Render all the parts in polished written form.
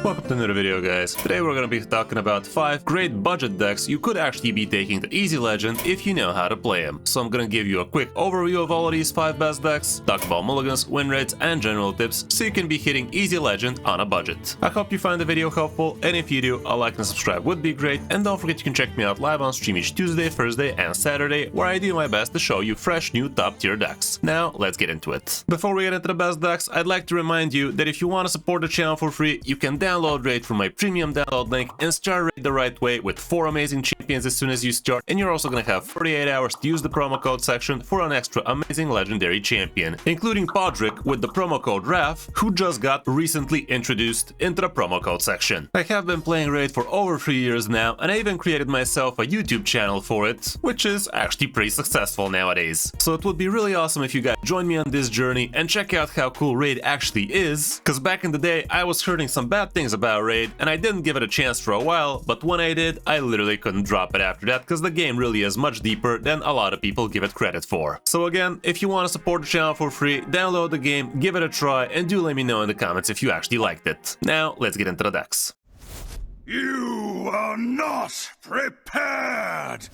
Welcome to another video, guys. Today we're gonna be talking about 5 great budget decks you could actually be taking to Easy Legend if you know how to play them. So I'm gonna give you a quick overview of all of these 5 best decks, talk about mulligans, win rates, and general tips so you can be hitting Easy Legend on a budget. I hope you find the video helpful, and if you do, a like and subscribe would be great. And don't forget you can check me out live on stream each Tuesday, Thursday, and Saturday, where I do my best to show you fresh new top tier decks. Now let's get into it. Before we get into the best decks, I'd like to remind you that if you want to support the channel for free, you can download Raid from my premium download link and start Raid the right way with 4 amazing champions as soon as you start, and you're also gonna have 48 hours to use the promo code section for an extra amazing legendary champion, including Podrick with the promo code RAF, who just got recently introduced into the promo code section. I have been playing Raid for over 3 years now, and I even created myself a YouTube channel for it, which is actually pretty successful nowadays. So it would be really awesome if you guys join me on this journey and check out how cool Raid actually is, because back in the day I was hearing some bad things about Raid and I didn't give it a chance for a while, but when I did, I literally couldn't drop it after that because the game really is much deeper than a lot of people give it credit for. So again, if you want to support the channel for free, download the game, give it a try, and do let me know in the comments if you actually liked it. Now let's get into the decks. You are not prepared!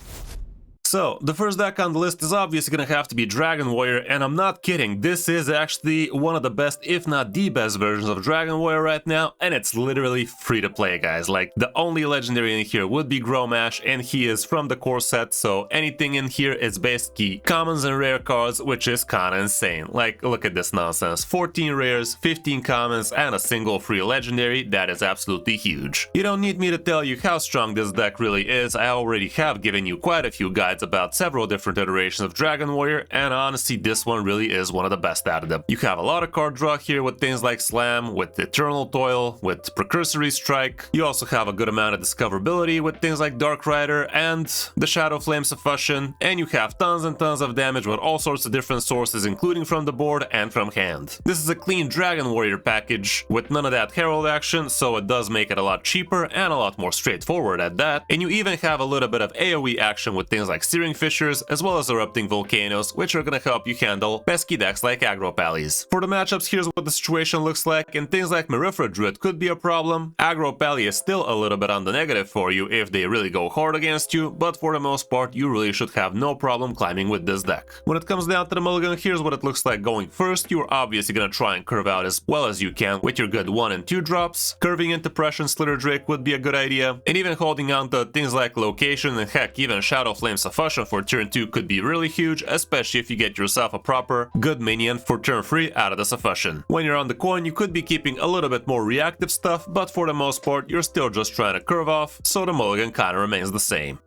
So, the first deck on the list is obviously gonna have to be Dragon Warrior, and I'm not kidding, this is actually one of the best, if not the best versions of Dragon Warrior right now, and it's literally free to play, guys. Like, the only legendary in here would be Gromash, and he is from the core set, so anything in here is basically commons and rare cards, which is kinda insane. Like, look at this nonsense. 14 rares, 15 commons, and a single free legendary. That is absolutely huge. You don't need me to tell you how strong this deck really is. I already have given you quite a few guides about several different iterations of Dragon Warrior, and honestly this one really is one of the best out of them. You have a lot of card draw here with things like Slam, with Eternal Toil, with Precursory Strike. You also have a good amount of discoverability with things like Dark Rider and the Shadow Flame Suffusion, and you have tons and tons of damage with all sorts of different sources, including from the board and from hand. This is a clean Dragon Warrior package with none of that Herald action, so it does make it a lot cheaper and a lot more straightforward at that, and you even have a little bit of AoE action with things like Searing Fissures, as well as Erupting Volcanoes, which are gonna help you handle pesky decks like Aggro Pallies. For the matchups, here's what the situation looks like, and things like Merifra Druid could be a problem. Aggro Pally is still a little bit on the negative for you if they really go hard against you, but for the most part, you really should have no problem climbing with this deck. When it comes down to the mulligan, here's what it looks like going first. You're obviously gonna try and curve out as well as you can with your good 1 and 2 drops. Curving into Prescient Slither Drake would be a good idea, and even holding on to things like Location and heck, even Shadow Flame Suffusion for turn 2 could be really huge, especially if you get yourself a proper good minion for turn 3 out of the Suffusion. When you're on the coin, you could be keeping a little bit more reactive stuff, but for the most part, you're still just trying to curve off, so the mulligan kinda remains the same.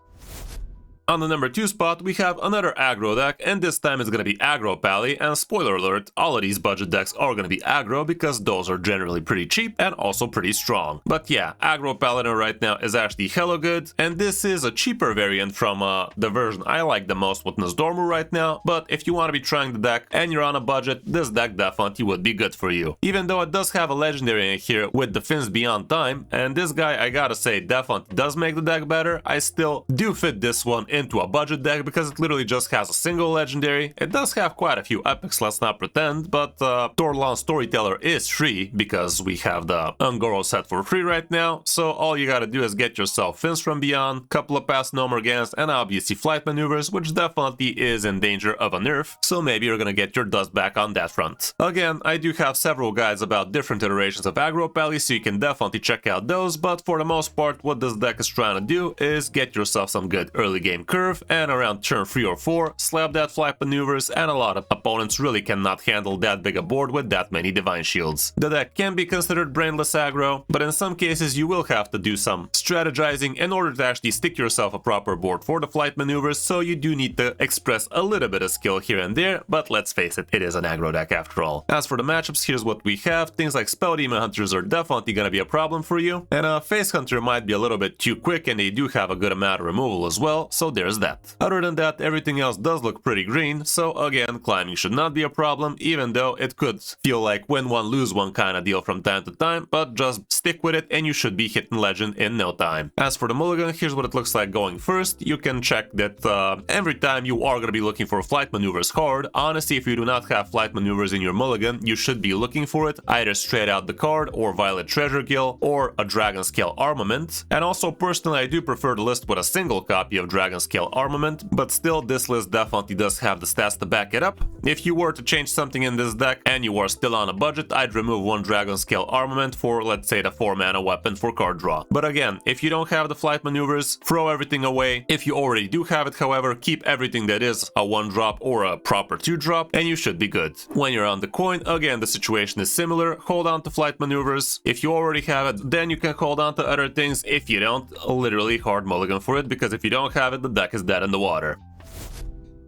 On the number 2 spot, we have another aggro deck, and this time it's gonna be Aggro Pally, and spoiler alert, all of these budget decks are gonna be aggro because those are generally pretty cheap and also pretty strong. But yeah, Aggro Paladin right now is actually hella good, and this is a cheaper variant from the version I like the most with Nosdormu right now, but if you want to be trying the deck and you're on a budget, this deck definitely would be good for you. Even though it does have a legendary in here with Defense Beyond Time, and this guy, I gotta say, definitely does make the deck better, I still do fit this one into a budget deck because it literally just has a single legendary. It does have quite a few epics, let's not pretend, but Torlon Storyteller is free because we have the Ungoro set for free right now, so all you gotta do is get yourself Fins from Beyond, couple of past No Morgans, and obviously Flight Maneuvers, which definitely is in danger of a nerf, so maybe you're gonna get your dust back on that front. Again, I do have several guides about different iterations of Aggro Pally, so you can definitely check out those, but for the most part, what this deck is trying to do is get yourself some good early game curve, and around turn 3 or 4, slap that Flight Maneuvers, and a lot of opponents really cannot handle that big a board with that many Divine Shields. The deck can be considered brainless aggro, but in some cases you will have to do some strategizing in order to actually stick yourself a proper board for the Flight Maneuvers, so you do need to express a little bit of skill here and there, but let's face it, it is an aggro deck after all. As for the matchups, here's what we have. Things like Spell Demon Hunters are definitely gonna be a problem for you, and Face Hunter might be a little bit too quick, and they do have a good amount of removal as well, so there's that. Other than that, everything else does look pretty green, so again, climbing should not be a problem, even though it could feel like win one lose one kind of deal from time to time, but just stick with it and you should be hitting legend in no time. As for the mulligan, here's what it looks like going first. You can check that every time you are going to be looking for flight maneuvers card. Honestly, if you do not have flight maneuvers in your mulligan, you should be looking for it either straight out the card or Violet Treasure Gill or a Dragon Scale Armament. And also personally, I do prefer the list with a single copy of Dragon Scale Armament, but still this list definitely does have the stats to back it up. If you were to change something in this deck and you are still on a budget, I'd remove one Dragon Scale Armament for, let's say, the 4-mana weapon for card draw. But again, if you don't have the flight maneuvers, throw everything away. If you already do have it, however, keep everything that is a 1-drop or a proper 2-drop and you should be good. When you're on the coin, again, the situation is similar. Hold on to flight maneuvers. If you already have it, then you can hold on to other things. If you don't, literally hard mulligan for it, because if you don't have it, the deck is dead in the water.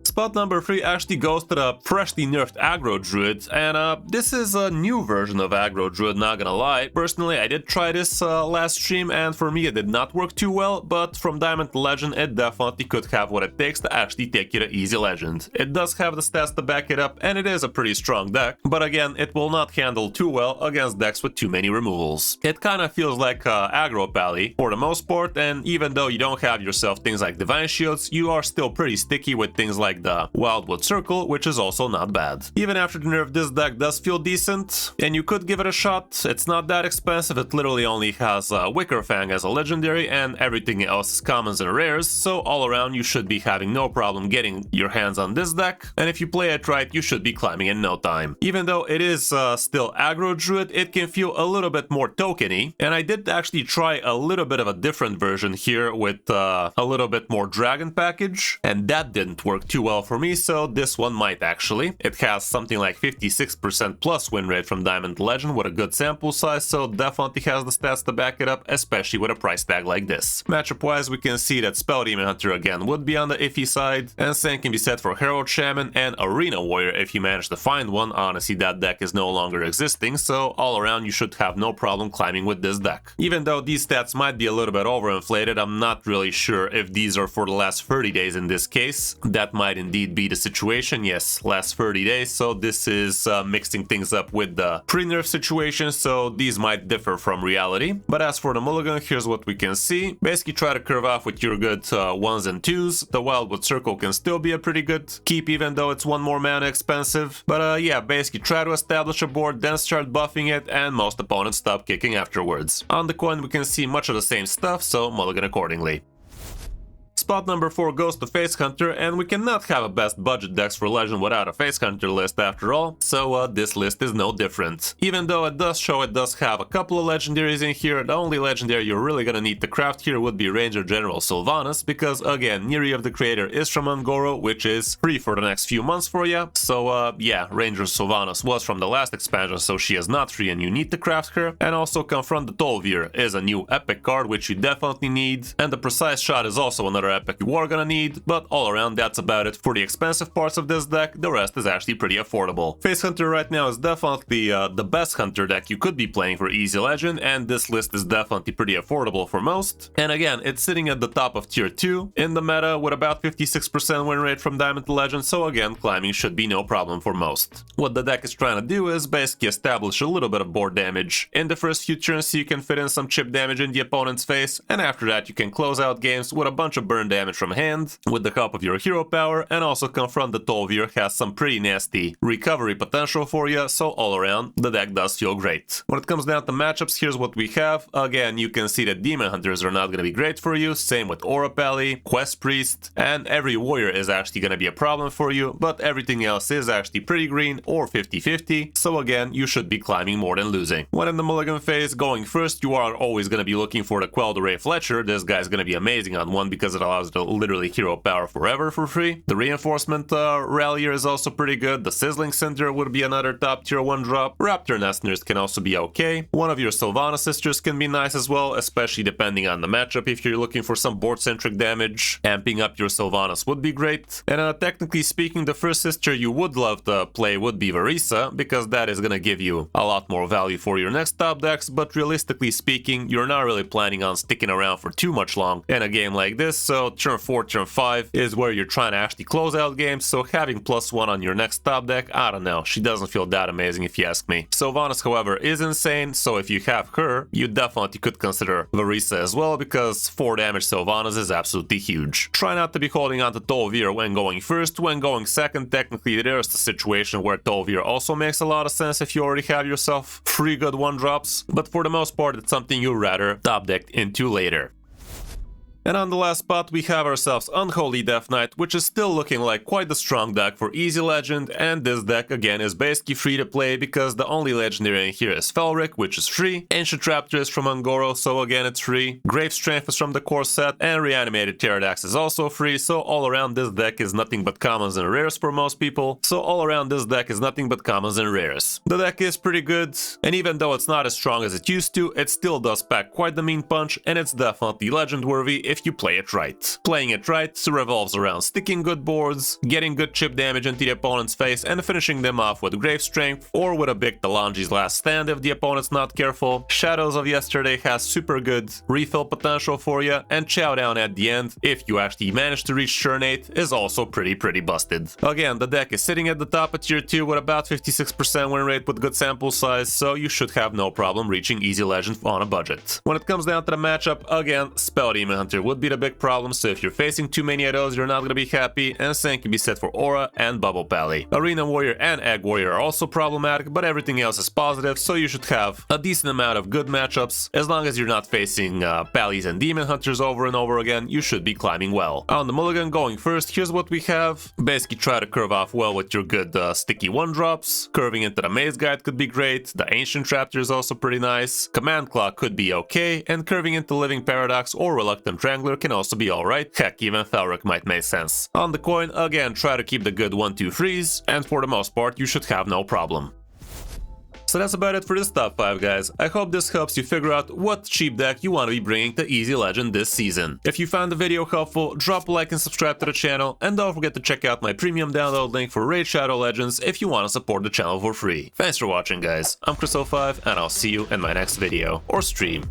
Spot number 3 actually goes to the freshly nerfed Aggro Druid, and this is a new version of Aggro Druid, not gonna lie. Personally, I did try this last stream, and for me it did not work too well, but from Diamond to Legend it definitely could have what it takes to actually take you to Easy Legend. It does have the stats to back it up, and it is a pretty strong deck, but again, it will not handle too well against decks with too many removals. It kinda feels like Aggro Pally for the most part, and even though you don't have yourself things like Divine Shields, you are still pretty sticky with things like the Wildwood Circle, which is also not bad. Even after the nerf, this deck does feel decent, and you could give it a shot. It's not that expensive, it literally only has Wicker Fang as a legendary, and everything else is commons and rares, so all around you should be having no problem getting your hands on this deck, and if you play it right, you should be climbing in no time. Even though it is still Aggro Druid, it can feel a little bit more tokeny, and I did actually try a little bit of a different version here with a little bit more dragon package, and that didn't work too well for me, so this one might actually. It has something like 56% plus win rate from Diamond to Legend with a good sample size, so definitely has the stats to back it up, especially with a price tag like this. Matchup wise, we can see that Spell Demon Hunter again would be on the iffy side, and same can be said for Herald Shaman and Arena Warrior if you manage to find one. Honestly, that deck is no longer existing, so all around you should have no problem climbing with this deck. Even though these stats might be a little bit overinflated, I'm not really sure if these are for the last 30 days in this case. That might indeed be the situation, yes, last 30 days, so this is mixing things up with the pre-nerf situation, so these might differ from reality. But as for the mulligan, here's what we can see. Basically try to curve off with your good 1s and 2s. The Wildwood Circle can still be a pretty good keep, even though it's 1 more mana expensive. But yeah, basically try to establish a board, then start buffing it, and most opponents stop kicking afterwards. On the coin we can see much of the same stuff, so mulligan accordingly. Spot number 4 goes to Face Hunter, and we cannot have a best budget decks for Legend without a Face Hunter list after all, so this list is no different. Even though it does show it does have a couple of legendaries in here, the only legendary you're really gonna need to craft here would be Ranger General Sylvanas, because again, Neri of the Creator is from Ungoro, which is free for the next few months for you. So yeah, Ranger Sylvanas was from the last expansion, so she is not free and you need to craft her. And also Confront the Tolvir is a new epic card which you definitely need, and the Precise Shot is also another epic you are gonna need, but all around that's about it for the expensive parts of this deck. The rest is actually pretty affordable. Face Hunter right now is definitely the best Hunter deck you could be playing for Easy Legend, and this list is definitely pretty affordable for most. And again, it's sitting at the top of tier 2 in the meta with about 56% win rate from Diamond to Legend, so again, climbing should be no problem for most. What the deck is trying to do is basically establish a little bit of board damage in the first few turns so you can fit in some chip damage in the opponent's face, and after that you can close out games with a bunch of burn damage from hand with the help of your hero power, and also Confront the Tolvir has some pretty nasty recovery potential for you, so all around the deck does feel great. When it comes down to matchups, here's what we have. Again, you can see that Demon Hunters are not going to be great for you, same with Aura Pally, Quest Priest, and every Warrior is actually going to be a problem for you, but everything else is actually pretty green or 50-50, so again, you should be climbing more than losing. When in the mulligan phase, going first, you are always going to be looking for the Quell the Ray Fletcher. This guy's going to be amazing on one because it allows to literally hero power forever for free. The Reinforcement Rallier is also pretty good. The Sizzling Cinder would be another top tier 1 drop. Raptor Nest Nurse can also be okay. One of your Sylvana Sisters can be nice as well, especially depending on the matchup. If you're looking for some board centric damage, amping up your Sylvanas would be great. And technically speaking, the first sister you would love to play would be Varisa, because that is gonna give you a lot more value for your next top decks, but realistically speaking, you're not really planning on sticking around for too much long in a game like this, so so turn 4, turn 5 is where you're trying to actually close out games, so having +1 on your next top deck, I don't know, she doesn't feel that amazing if you ask me. Sylvanas, however, is insane, so if you have her, you definitely could consider Varisa as well, because 4 damage Sylvanas is absolutely huge. Try not to be holding on to Tolvir when going first. When going second, technically there's the situation where Tolvir also makes a lot of sense if you already have yourself 3 good 1-drops, but for the most part it's something you'd rather top deck into later. And on the last spot we have ourselves Unholy Death Knight, which is still looking like quite a strong deck for easy legend, and this deck again is basically free to play because the only legendary in here is Felric, which is free, Ancient Raptor is from Ungoro, so again it's free, Grave Strength is from the core set, and Reanimated Pterodax is also free, so all around this deck is nothing but commons and rares for most people, so all around this deck is nothing but commons and rares. The deck is pretty good, and even though it's not as strong as it used to, it still does pack quite the mean punch, and it's definitely legend worthy if you play it right. Playing it right revolves around sticking good boards, getting good chip damage into the opponent's face, and finishing them off with Grave Strength or with a big Talanji's Last Stand if the opponent's not careful. Shadows of Yesterday has super good refill potential for you, and Chowdown at the end, if you actually manage to reach turn 8, is also pretty busted. Again, the deck is sitting at the top of tier 2 with about 56% win rate with good sample size, so you should have no problem reaching easy legend on a budget. When it comes down to the matchup, again, Spell Demon Hunter would be the big problem, so if you're facing too many of those, you're not gonna be happy, and same can be said for Aura and Bubble Pally. Arena Warrior and Egg Warrior are also problematic, but everything else is positive, so you should have a decent amount of good matchups. As long as you're not facing Pallies and Demon Hunters over and over again, you should be climbing well. On the mulligan, going first, here's what we have. Basically try to curve off well with your good sticky 1-drops. Curving into the Maze Guide could be great, the Ancient Raptor is also pretty nice, Command Claw could be okay, and curving into Living Paradox or Reluctant Wrangler can also be alright, heck, even Felric might make sense. On the coin, again, try to keep the good 1-2-3s, and for the most part, you should have no problem. So that's about it for this top 5, guys. I hope this helps you figure out what cheap deck you want to be bringing to Easy Legend this season. If you found the video helpful, drop a like and subscribe to the channel, and don't forget to check out my premium download link for Raid Shadow Legends if you want to support the channel for free. Thanks for watching, guys. I'm Kris05, and I'll see you in my next video or stream.